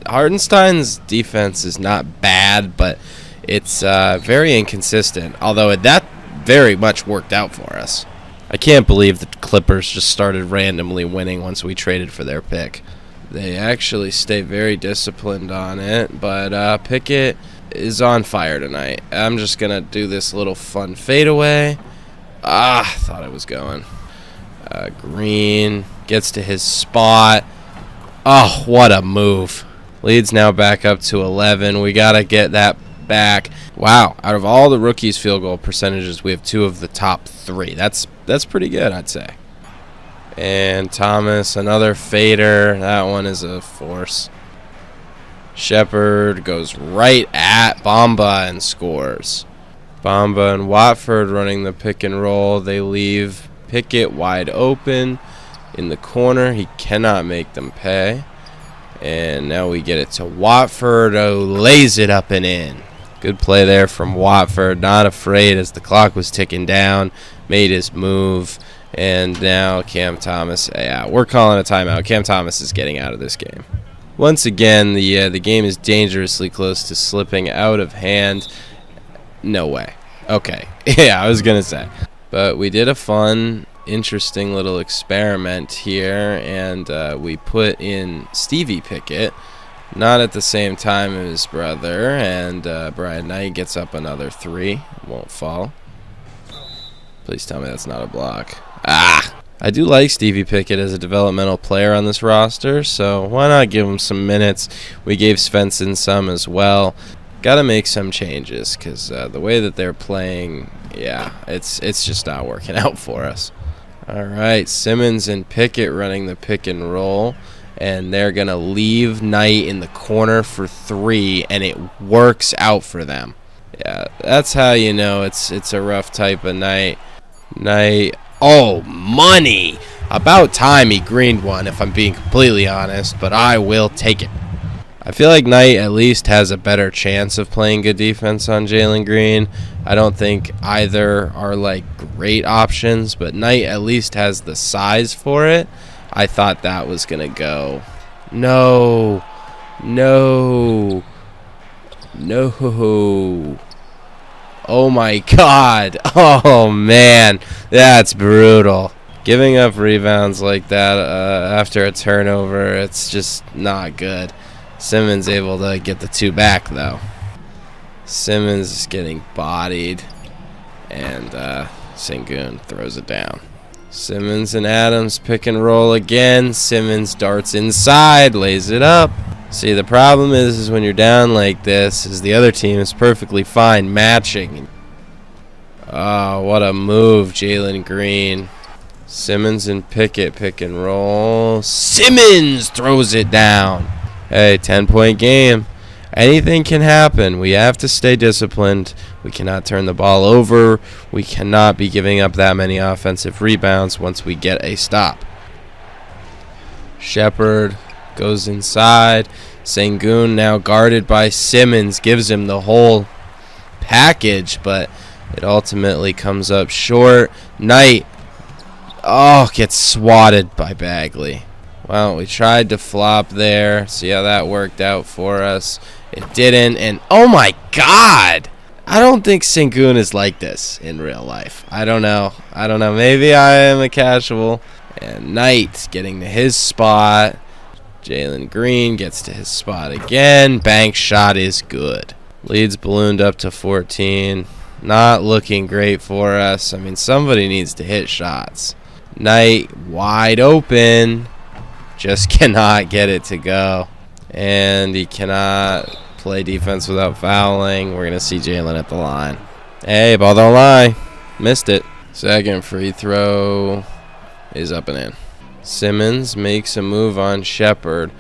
Hartenstein's defense is not bad, but it's very inconsistent, although that very much worked out for us. I can't believe the Clippers just started randomly winning once we traded for their pick. They actually stay very disciplined on it, but Pickett is on fire tonight. I'm just going to do this little fun fadeaway. I thought it was going. Green gets to his spot. Oh, what a move. Lead's now back up to 11. We got to get that back. Wow, out of all the rookies' field goal percentages, we have 2 of the top 3. That's pretty good, I'd say. And Thomas, another fader. That one is a force. Shepard goes right at Bamba and scores. Bamba and Watford running the pick and roll. They leave Pickett wide open in the corner. He cannot make them pay. And now we get it to Watford, who lays it up and in. Good play there from Watford. Not afraid as the clock was ticking down. Made his move. And now Cam Thomas. Yeah, we're calling a timeout. Cam Thomas is getting out of this game. Once again, the game is dangerously close to slipping out of hand. No way. Okay. Yeah, I was going to say. But we did a fun, interesting little experiment here, and we put in Stevie Pickett, not at the same time as his brother, and Brian Knight gets up another 3. Won't fall. Please tell me that's not a block. I do like Stevie Pickett as a developmental player on this roster, so why not give him some minutes? We gave Svensson some as well. Got to make some changes because the way that they're playing, yeah, it's just not working out for us. All right, Simmons and Pickett running the pick and roll, and they're going to leave Knight in the corner for 3, and it works out for them. Yeah, that's how you know it's a rough type of night. Oh, money! About time he greened one, if I'm being completely honest, but I will take it. I feel like Knight at least has a better chance of playing good defense on Jalen Green. I don't think either are like great options, but Knight at least has the size for it. I thought that was going to go. No. Oh my god. Oh man. That's brutal. Giving up rebounds like that after a turnover, it's just not good. Simmons able to get the 2 back though. Simmons is getting bodied, and Sengun throws it down. Simmons and Adams pick and roll again. Simmons darts inside, lays it up. See, the problem is when you're down like this, is the other team is perfectly fine matching. Oh, what a move, Jalen Green. Simmons and Pickett pick and roll. Simmons throws it down. Hey, 10-point game. Anything can happen. We have to stay disciplined. We cannot turn the ball over. We cannot be giving up that many offensive rebounds once we get a stop. Shepard goes inside. Sengun now guarded by Simmons. Gives him the whole package, but it ultimately comes up short. Knight, gets swatted by Bagley. Well, we tried to flop there. See how that worked out for us. It didn't, and oh my god! I don't think Sengun is like this in real life. I don't know. Maybe I am a casual. And Knight getting to his spot. Jalen Green gets to his spot again. Bank shot is good. Lead's ballooned up to 14. Not looking great for us. I mean, somebody needs to hit shots. Knight wide open. Just cannot get it to go. And he cannot play defense without fouling. We're going to see Jalen at the line. Hey, ball don't lie. Missed it. Second free throw is up and in. Simmons makes a move on Shepard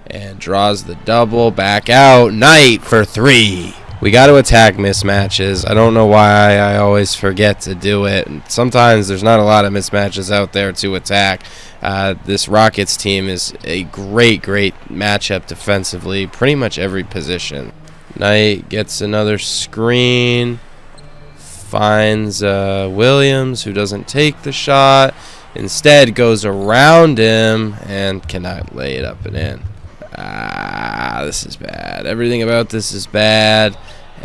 and draws the double back out. Knight for three. We got to attack mismatches. I don't know why I always forget to do it. And sometimes there's not a lot of mismatches out there to attack. This Rockets team is a great matchup defensively, pretty much every position. Knight gets another screen, finds Williams, who doesn't take the shot. Instead goes around him and cannot lay it up and in. This is bad. Everything about this is bad.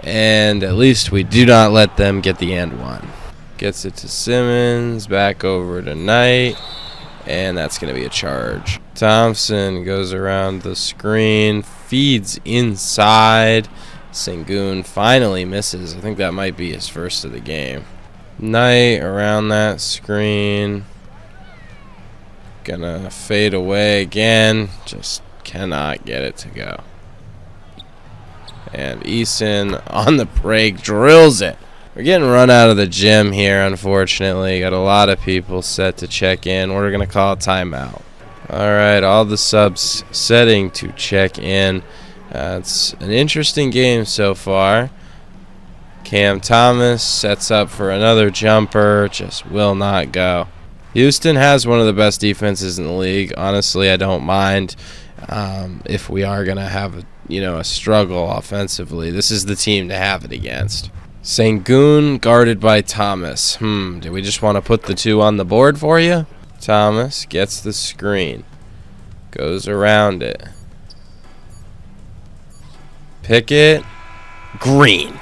And at least we do not let them get the and one. Gets it to Simmons. Back over to Knight. And that's going to be a charge. Thompson goes around the screen. Feeds inside. Sengun finally misses. I think that might be his first of the game. Knight around that screen. Gonna fade away again. Just cannot get it to go. And Eason on the break drills it. We're getting run out of the gym here, unfortunately. Got a lot of people set to check in. We're going to call a timeout. All right, all the subs setting to check in. It's an interesting game so far. Cam Thomas sets up for another jumper. Just will not go. Houston has one of the best defenses in the league. Honestly, I don't mind if we are going to have a struggle offensively. This is the team to have it against. Sengun guarded by Thomas. Do we just want to put the two on the board for you? Thomas gets the screen. Goes around it. Pickett. Green.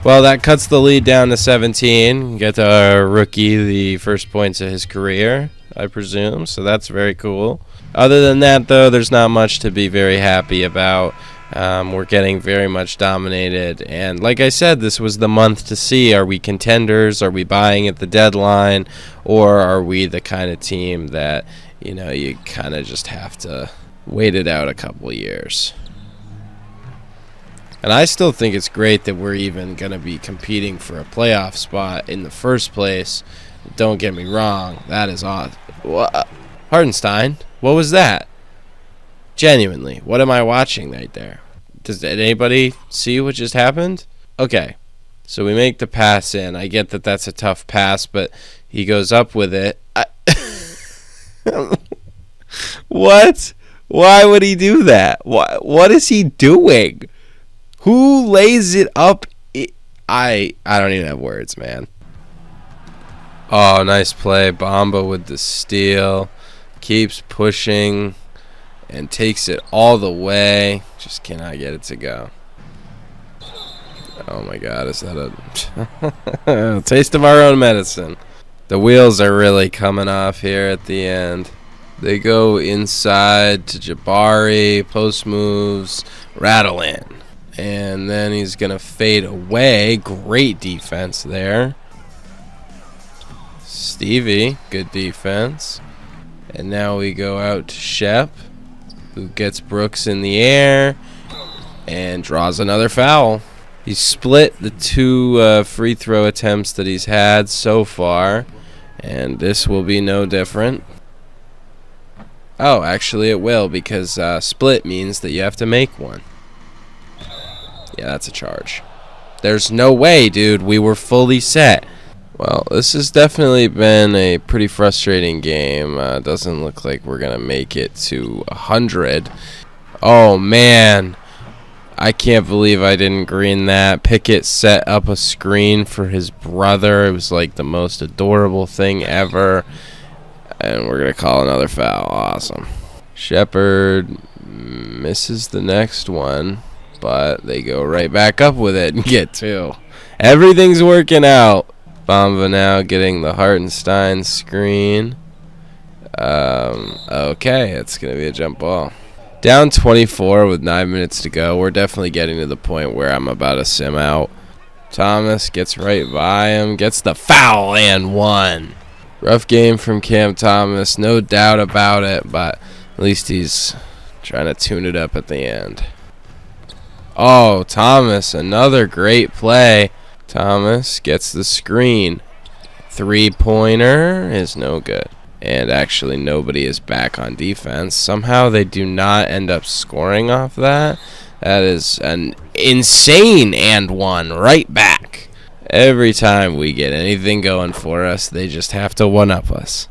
Well, that cuts the lead down to 17. Get our rookie the first points of his career, I presume. So that's very cool. Other than that, though, there's not much to be very happy about. We're getting very much dominated. And like I said, this was the month to see. Are we contenders? Are we buying at the deadline? Or are we the kind of team that, you kind of just have to wait it out a couple years? And I still think it's great that we're even going to be competing for a playoff spot in the first place. Don't get me wrong. That is awesome. Hartenstein, what was that? Genuinely, what am I watching right there? Did anybody see what just happened? Okay, so we make the pass in. I get that that's a tough pass, but he goes up with it. What? Why would he do that? What is he doing? Who lays it up? I don't even have words, man. Oh, nice play. Bamba with the steal. Keeps pushing and takes it all the way. Just cannot get it to go. Oh, my God. Is that a taste of our own medicine? The wheels are really coming off here at the end. They go inside to Jabari. Post moves. Rattle in. And then he's going to fade away. Great defense there. Stevie, good defense. And now we go out to Shep, who gets Brooks in the air and draws another foul. He split the two free throw attempts that he's had so far, and this will be no different. Oh, actually it will, because split means that you have to make one. Yeah, that's a charge. There's no way, dude. We were fully set. Well, this has definitely been a pretty frustrating game. Doesn't look like we're going to make it to 100. Oh, man. I can't believe I didn't green that. Pickett set up a screen for his brother. It was like the most adorable thing ever. And we're going to call another foul. Awesome. Shepard misses the next one. But they go right back up with it and get two. Everything's working out. Bamba now getting the Hartenstein screen. Okay, it's going to be a jump ball. Down 24 with 9 minutes to go. We're definitely getting to the point where I'm about to sim out. Thomas gets right by him, gets the foul and one. Rough game from Cam Thomas, no doubt about it, but at least he's trying to tune it up at the end. Oh, Thomas, another great play. Thomas gets the screen. Three-pointer is no good. And actually nobody is back on defense. Somehow they do not end up scoring off that. That is an insane and one right back. Every time we get anything going for us, they just have to one-up us.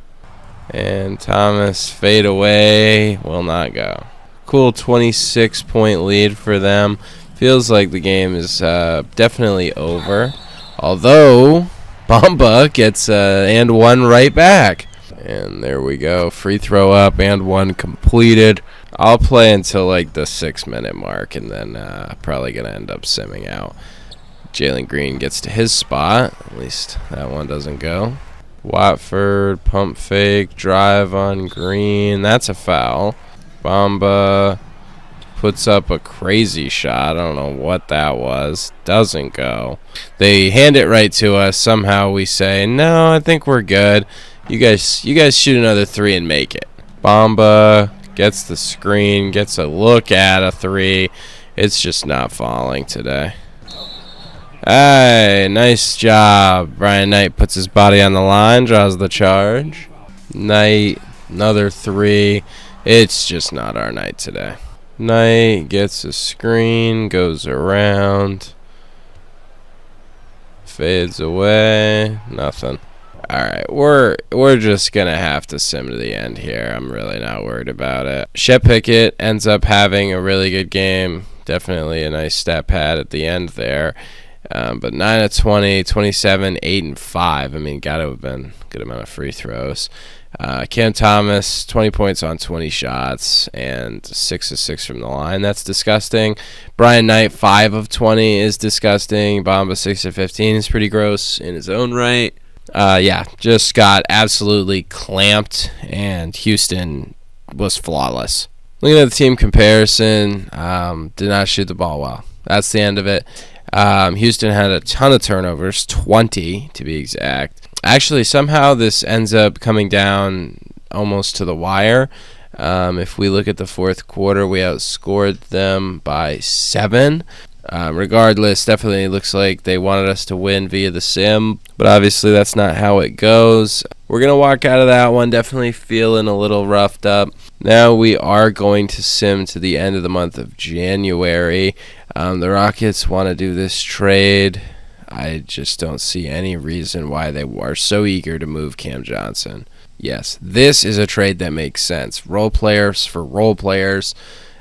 And Thomas fade away, will not go. Cool 26-point lead for them. Feels like the game is definitely over. Although, Bamba gets and one right back. And there we go. Free throw up and one completed. I'll play until like the 6-minute mark, and then probably going to end up simming out. Jalen Green gets to his spot. At least that one doesn't go. Watford, pump fake, drive on Green. That's a foul. Bamba puts up a crazy shot. I don't know what that was. Doesn't go. They hand it right to us. Somehow we say, no, I think we're good. You guys shoot another three and make it. Bamba gets the screen, gets a look at a three. It's just not falling today. Hey, nice job. Brian Knight puts his body on the line, draws the charge. Knight, another three. It's just not our night today. Knight gets a screen, goes around, fades away, nothing. Alright, we're just going to have to sim to the end here. I'm really not worried about it. Shep Pickett ends up having a really good game. Definitely a nice stat pad at the end there. But 9 of 20, 27, 8 and 5. I mean, got to have been a good amount of free throws. Cam Thomas, 20 points on 20 shots and 6 of 6 from the line. That's disgusting. Brian Knight, 5 of 20 is disgusting. Bamba, 6 of 15 is pretty gross in his own right. Yeah, just got absolutely clamped, and Houston was flawless. Looking at the team comparison, did not shoot the ball well. That's the end of it. Houston had a ton of turnovers, 20 to be exact. Actually, somehow this ends up coming down almost to the wire. If we look at the fourth quarter, we outscored them by 7. Regardless, definitely looks like they wanted us to win via the sim, but obviously that's not how it goes. We're going to walk out of that one definitely feeling a little roughed up. Now we are going to sim to the end of the month of January. The Rockets want to do this trade. I just don't see any reason why they are so eager to move Cam Johnson. Yes, this is a trade that makes sense. Role players for role players,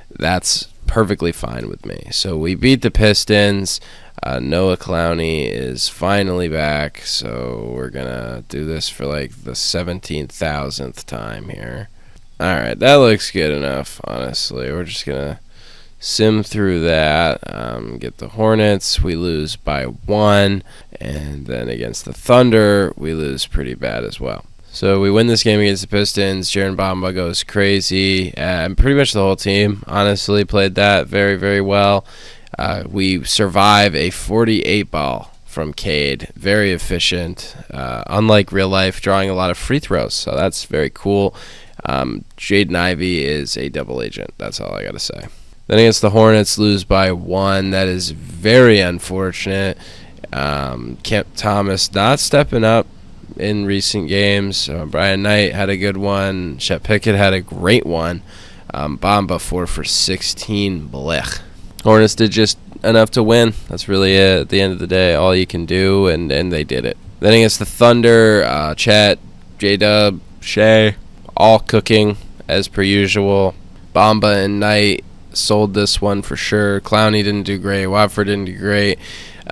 that's perfectly fine with me. So we beat the Pistons. Noah Clowney is finally back, so we're going to do this for like the 17,000th time here. Alright, that looks good enough, honestly. We're just going to sim through that, get the Hornets. We lose by 1, and then against the Thunder, we lose pretty bad as well. So we win this game against the Pistons. Jaren Bamba goes crazy, and pretty much the whole team, honestly, played that very, very well. We survive a 48 ball from Cade. Very efficient, unlike real life, drawing a lot of free throws, so that's very cool. Jaden Ivey is a double agent. That's all I got to say. Then against the Hornets, lose by 1. That is very unfortunate. Cam Thomas not stepping up in recent games. Brian Knight had a good one. Shep Pickett had a great one. Bamba 4 for 16. Blech. Hornets did just enough to win. That's really it. At the end of the day, all you can do, and they did it. Then against the Thunder, Chet, J-Dub, Shea, all cooking as per usual. Bamba and Knight sold this one for sure. Clowney didn't do great. Watford didn't do great.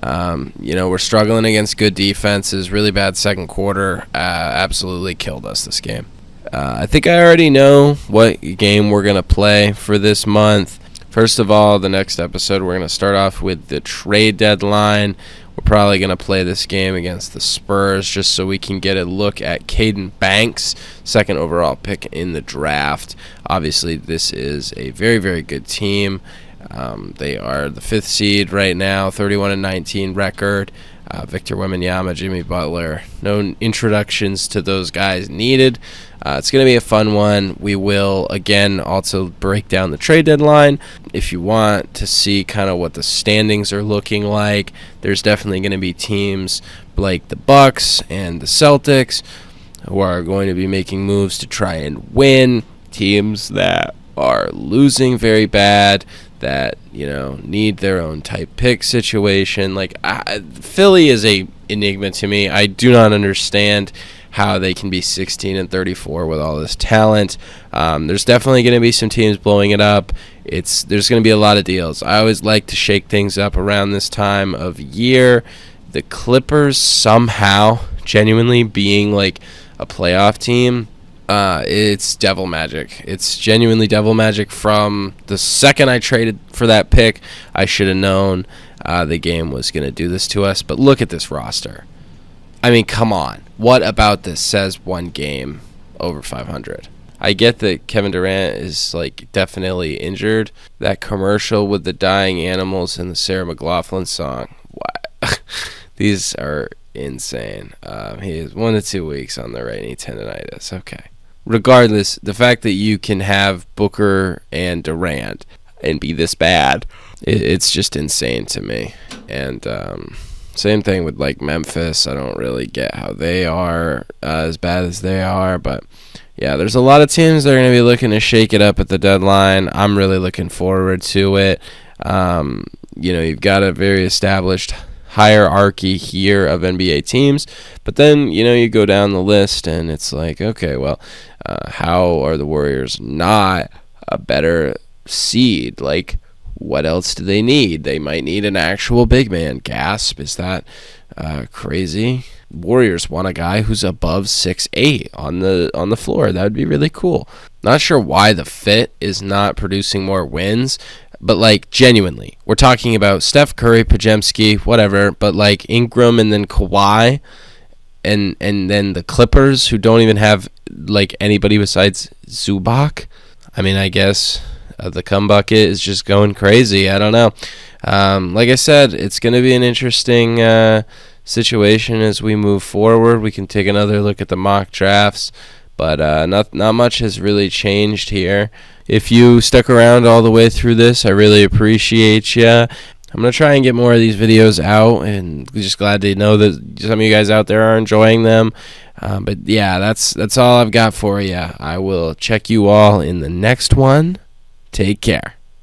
We're struggling against good defenses. Really bad second quarter. Absolutely killed us this game. I think I already know what game we're going to play for this month. First of all, the next episode, we're going to start off with the trade deadline. We're probably going to play this game against the Spurs just so we can get a look at Caden Banks, second overall pick in the draft. Obviously, this is a very, very good team. They are the 5th seed right now, 31-19 record. Victor Wembanyama, Jimmy Butler. No introductions to those guys needed. It's going to be a fun one. We will, again, also break down the trade deadline. If you want to see kind of what the standings are looking like, there's definitely going to be teams like the Bucks and the Celtics who are going to be making moves to try and win. Teams that are losing very bad, that need their own type pick situation. Like Philly is a enigma to me. I do not understand how they can be 16-34 with all this talent. There's definitely going to be some teams blowing it up. There's going to be a lot of deals. I always like to shake things up around this time of year. The Clippers somehow genuinely being like a playoff team, it's devil magic. It's genuinely devil magic. From the second I traded for that pick, I should have known the game was going to do this to us. But look at this roster. I mean, come on. What about this says one game over 500? I get that Kevin Durant is definitely injured. That commercial with the dying animals and the Sarah McLachlan song. Wow. These are insane. He is 1 to 2 weeks on the right knee tendonitis. Okay. Regardless, the fact that you can have Booker and Durant and be this bad, it's just insane to me. And same thing with Memphis. I don't really get how they are as bad as they are. But yeah, there's a lot of teams that are going to be looking to shake it up at the deadline. I'm really looking forward to it. You've got a very established hierarchy here of NBA teams, but then you go down the list and it's okay, well, how are the Warriors not a better seed? What else do they need? They might need an actual big man. Gasp. Is that crazy? Warriors want a guy who's above 6'8" on the floor. That would be really cool. Not sure why the fit is not producing more wins, but genuinely, we're talking about Steph Curry, Pajemski, whatever, but Ingram and then Kawhi, and then the Clippers, who don't even have anybody besides Zubac. I mean, I guess the cum bucket is just going crazy. I don't know. Like I said, it's going to be an interesting situation as we move forward. We can take another look at the mock drafts, but not much has really changed here. If you stuck around all the way through this, I really appreciate you. I'm going to try and get more of these videos out, and just glad to know that some of you guys out there are enjoying them. But yeah, that's all I've got for you. I will check you all in the next one. Take care.